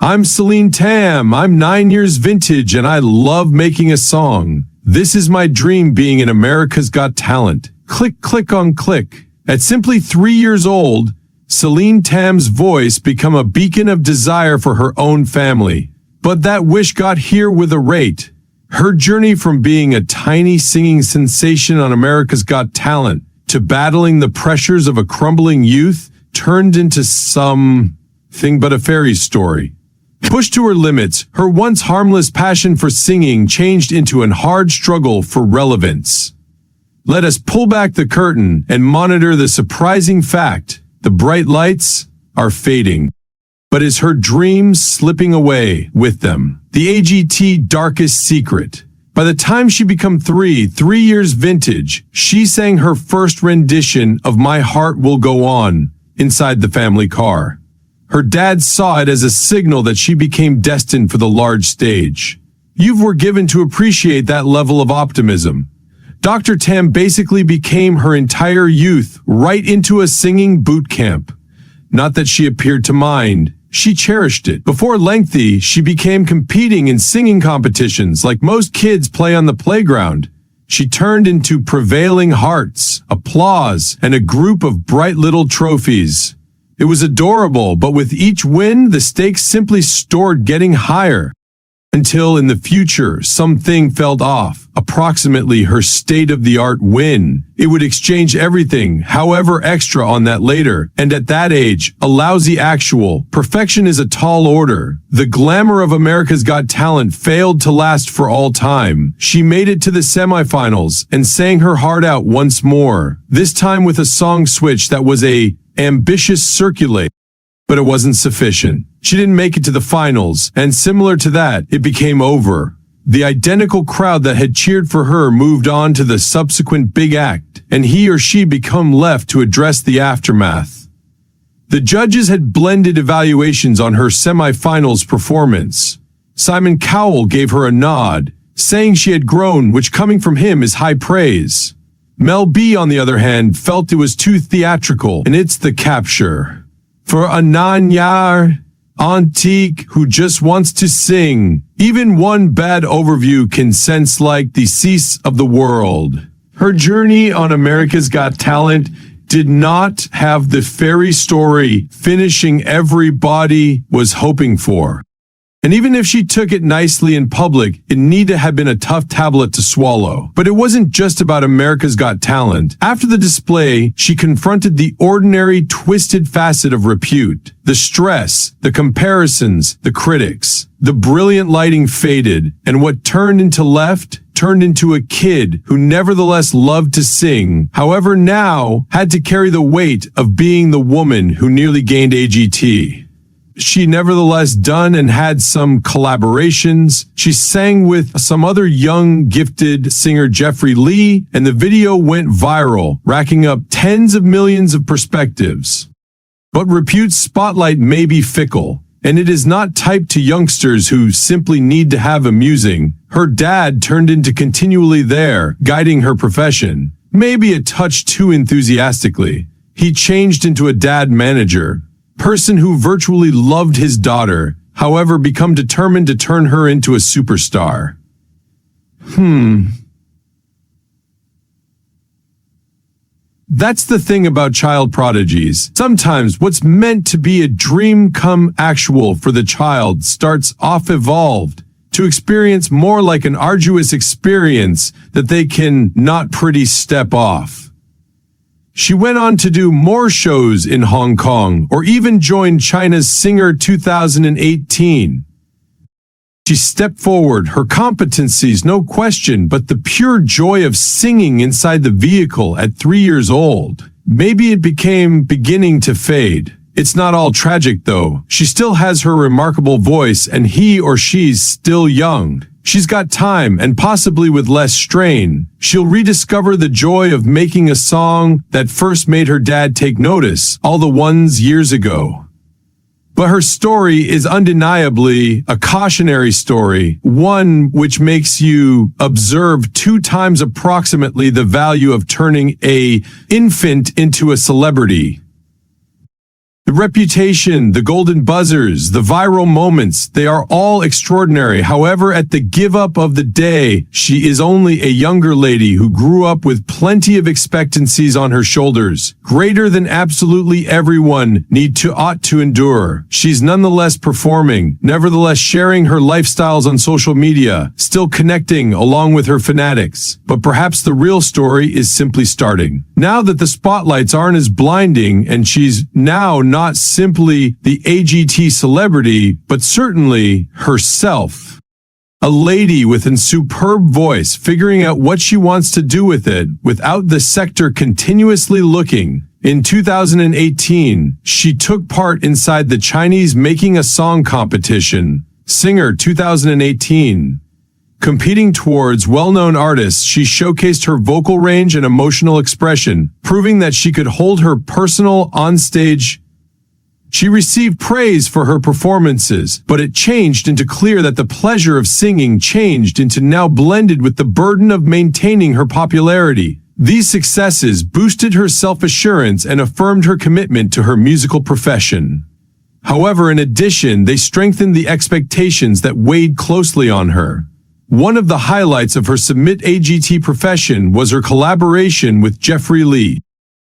I'm Celine Tam. I'm 9 years vintage and I love making a song. This is my dream being in America's Got Talent. Click, click on click. At simply 3 years old, Celine Tam's voice became a beacon of desire for her own family. But that wish got here with a rate. Her journey from being a tiny singing sensation on America's Got Talent to battling the pressures of a crumbling youth turned into something but a fairy story. Pushed to her limits, her once harmless passion for singing changed into a hard struggle for relevance. Let us pull back the curtain and monitor the surprising fact: the bright lights are fading. But is her dream slipping away with them? The AGT darkest secret. By the time she became 3 years vintage, she sang her first rendition of My Heart Will Go On inside the family car. Her dad saw it as a signal that she became destined for the large stage. You were given to appreciate that level of optimism. Dr. Tam basically became her entire youth right into a singing boot camp. Not that she appeared to mind. She cherished it. Before lengthy, she began competing in singing competitions like most kids play on the playground. She turned into prevailing hearts, applause, and a group of bright little trophies. It was adorable, but with each win, the stakes simply soared, getting higher. Until in the future, something felt off. Approximately her state-of-the-art win. It would exchange everything, however extra on that later. And at that age, a lousy actual. Perfection is a tall order. The glamour of America's Got Talent failed to last for all time. She made it to the semifinals and sang her heart out once more. This time with a song switch that was a ambitious circulate. But it wasn't sufficient. She didn't make it to the finals, and similar to that, it became over. The identical crowd that had cheered for her moved on to the subsequent big act, and he or she became left to address the aftermath. The judges had blended evaluations on her semi-finals performance. Simon Cowell gave her a nod, saying she had grown, which coming from him is high praise. Mel B, on the other hand, felt it was too theatrical, and it's the capture. For a 9-year antique who just wants to sing, even one bad overview can sense like the cease of the world. Her journey on America's Got Talent did not have the fairy story finishing everybody was hoping for. And even if she took it nicely in public, it needed to have been a tough tablet to swallow. But it wasn't just about America's Got Talent. After the display, she confronted the ordinary, twisted facet of repute. The stress, the comparisons, the critics. The brilliant lighting faded, and what turned into a kid who nevertheless loved to sing, however now had to carry the weight of being the woman who nearly gained AGT. She nevertheless done and had some collaborations. She sang with some other young, gifted singer Jeffrey Lee, and the video went viral, racking up tens of millions of perspectives. But repute's spotlight may be fickle, and it is not typed to youngsters who simply need to have amusing. Her dad turned into continually there, guiding her profession. Maybe a touch too enthusiastically. He changed into a dad manager. Person who virtually loved his daughter, however become determined to turn her into a superstar. That's the thing about child prodigies. Sometimes what's meant to be a dream come actual for the child starts off evolved to experience more like an arduous experience that they can not pretty step off. She went on to do more shows in Hong Kong, or even joined China's Singer 2018. She stepped forward, her competencies, no question, but the pure joy of singing inside the vehicle at 3 years old. Maybe it became beginning to fade. It's not all tragic though. She still has her remarkable voice, and he or she's still young. She's got time, and possibly with less strain, she'll rediscover the joy of making a song that first made her dad take notice, all the ones years ago. But her story is undeniably a cautionary story, one which makes you observe 2 times approximately the value of turning an infant into a celebrity. The reputation, the golden buzzers, the viral moments, they are all extraordinary. However, at the give up of the day, she is only a younger lady who grew up with plenty of expectancies on her shoulders, greater than absolutely everyone ought to endure. She's nonetheless performing, nevertheless sharing her lifestyles on social media, still connecting along with her fanatics. But perhaps the real story is simply starting. Now that the spotlights aren't as blinding and she's now not simply the AGT celebrity, but certainly herself. A lady with a superb voice figuring out what she wants to do with it without the sector continuously looking. In 2018, she took part inside the Chinese Making a Song competition, Singer 2018. Competing towards well-known artists, she showcased her vocal range and emotional expression, proving that she could hold her personal on-stage. She received praise for her performances, but it changed into clear that the pleasure of singing changed into now blended with the burden of maintaining her popularity. These successes boosted her self-assurance and affirmed her commitment to her musical profession. However, in addition, they strengthened the expectations that weighed closely on her. One of the highlights of her Submit AGT profession was her collaboration with Jeffrey Lee.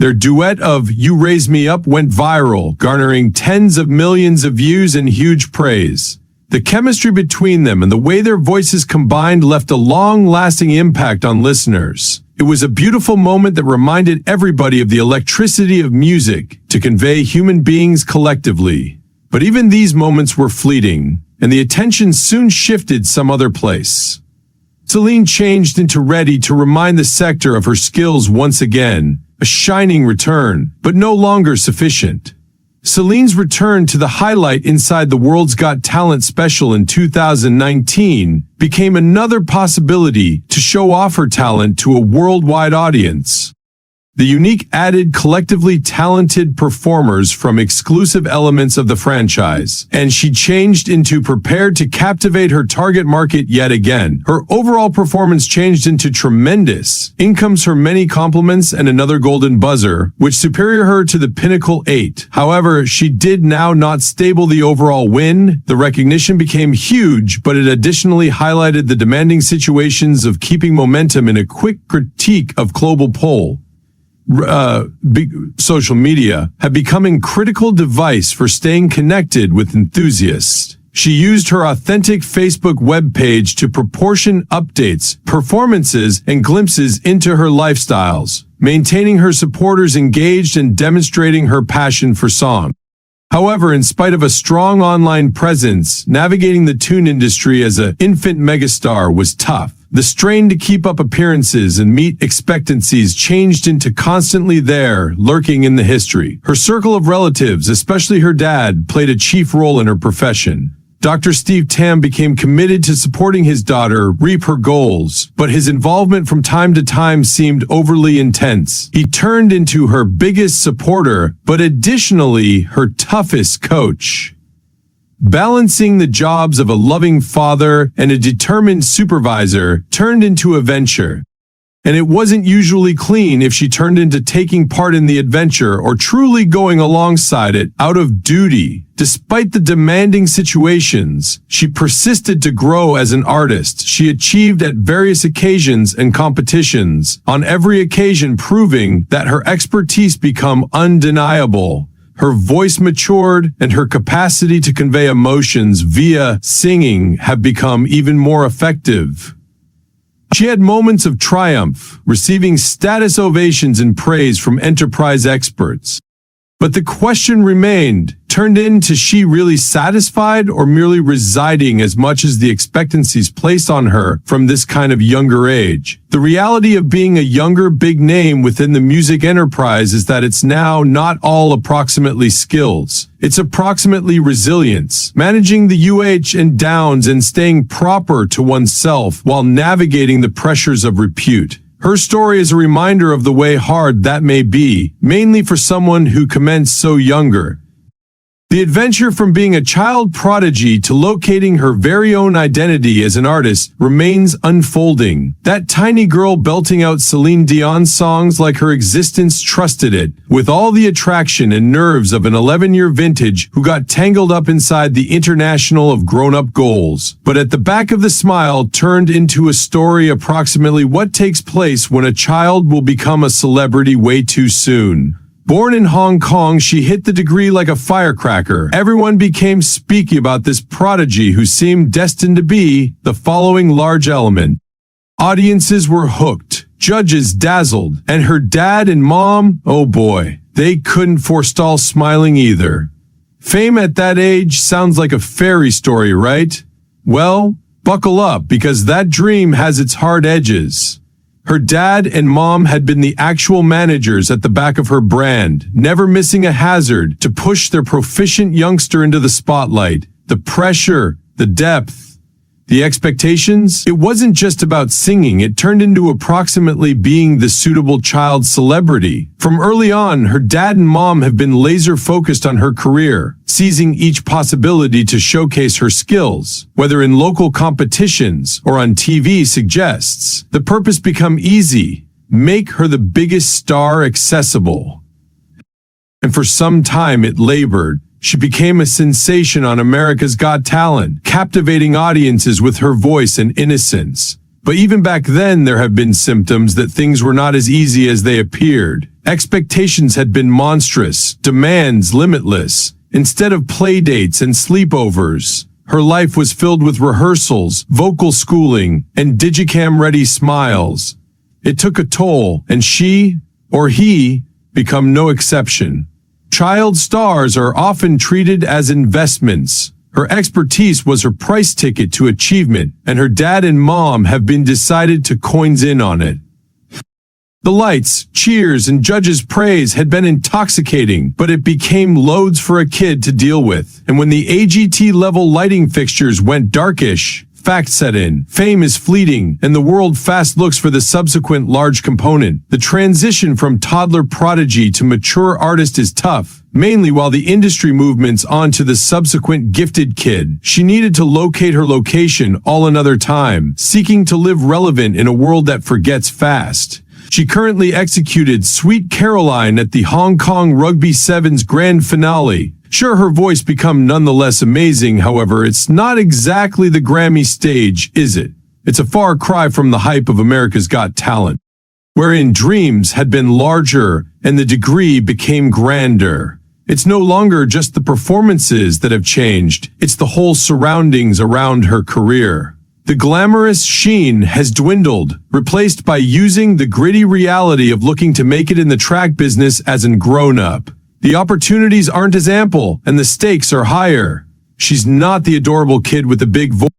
Their duet of You Raise Me Up went viral, garnering tens of millions of views and huge praise. The chemistry between them and the way their voices combined left a long-lasting impact on listeners. It was a beautiful moment that reminded everybody of the electricity of music to convey human beings collectively. But even these moments were fleeting, and the attention soon shifted some other place. Celine changed into Ready to remind the sector of her skills once again, a shining return, but no longer sufficient. Celine's return to the highlight inside the World's Got Talent special in 2019 became another possibility to show off her talent to a worldwide audience. The unique added collectively talented performers from exclusive elements of the franchise, and she changed into prepared to captivate her target market yet again. Her overall performance changed into tremendous. In comes her many compliments and another golden buzzer, which superior her to the pinnacle 8. However, she did now not stable the overall win. The recognition became huge, but it additionally highlighted the demanding situations of keeping momentum in a quick critique of global poll. Social media have become a critical device for staying connected with enthusiasts. She used her authentic Facebook webpage to proportion updates, performances, and glimpses into her lifestyles, maintaining her supporters engaged and demonstrating her passion for song. However, in spite of a strong online presence, navigating the tune industry as an infant megastar was tough. The strain to keep up appearances and meet expectancies changed into constantly there, lurking in the history. Her circle of relatives, especially her dad, played a chief role in her profession. Dr. Celine Tam became committed to supporting his daughter reach her goals, but his involvement from time to time seemed overly intense. He turned into her biggest supporter, but additionally her toughest coach. Balancing the jobs of a loving father and a determined supervisor turned into a venture. And it wasn't usually clean if she turned into taking part in the adventure or truly going alongside it out of duty. Despite the demanding situations, she persisted to grow as an artist. She achieved at various occasions and competitions, on every occasion proving that her expertise became undeniable. Her voice matured, and her capacity to convey emotions via singing have become even more effective. She had moments of triumph, receiving status ovations and praise from enterprise experts. But the question remained, turned into she really satisfied or merely residing as much as the expectancies placed on her from this kind of younger age? The reality of being a younger big name within the music enterprise is that it's now not all approximately skills. It's approximately resilience, managing the ups and downs and staying proper to oneself while navigating the pressures of repute. Her story is a reminder of the way hard that may be, mainly for someone who commenced so younger. The adventure from being a child prodigy to locating her very own identity as an artist remains unfolding. That tiny girl belting out Celine Dion songs like her existence trusted it, with all the attraction and nerves of an 11-year vintage who got tangled up inside the international of grown-up goals. But at the back of the smile turned into a story approximately what takes place when a child will become a celebrity way too soon. Born in Hong Kong, she hit the degree like a firecracker. Everyone became speaking about this prodigy who seemed destined to be the following large element. Audiences were hooked, judges dazzled, and her dad and mom, oh boy, they couldn't forestall smiling either. Fame at that age sounds like a fairy story, right? Well, buckle up because that dream has its hard edges. Her dad and mom had been the actual managers at the back of her brand, never missing a hazard to push their proficient youngster into the spotlight. The pressure, the depth, the expectations. It wasn't just about singing, it turned into approximately being the suitable child celebrity. From early on, her dad and mom have been laser focused on her career, seizing each possibility to showcase her skills, whether in local competitions or on TV suggests. The purpose become easy: make her the biggest star accessible. And for some time it labored. She became a sensation on America's Got Talent, captivating audiences with her voice and innocence. But even back then, there have been symptoms that things were not as easy as they appeared. Expectations had been monstrous, demands limitless. Instead of playdates and sleepovers, her life was filled with rehearsals, vocal schooling, and digicam-ready smiles. It took a toll, and she, or he, become no exception. Child stars are often treated as investments. Her expertise was her price ticket to achievement, and her dad and mom have been decided to coins in on it. The lights, cheers, and judges' praise had been intoxicating, but it became loads for a kid to deal with. And when the AGT-level lighting fixtures went darkish, facts set in. Fame is fleeting, and the world fast looks for the subsequent large component. The transition from toddler prodigy to mature artist is tough, mainly while the industry movements on to the subsequent gifted kid. She needed to locate her location all another time, seeking to live relevant in a world that forgets fast. She currently executed Sweet Caroline at the Hong Kong Rugby Sevens grand finale. Sure, her voice become nonetheless amazing, however, it's not exactly the Grammy stage, is it? It's a far cry from the hype of America's Got Talent, wherein dreams had been larger and the degree became grander. It's no longer just the performances that have changed, it's the whole surroundings around her career. The glamorous sheen has dwindled, replaced by using the gritty reality of looking to make it in the track business as a grown-up. The opportunities aren't as ample, and the stakes are higher. She's not the adorable kid with the big voice.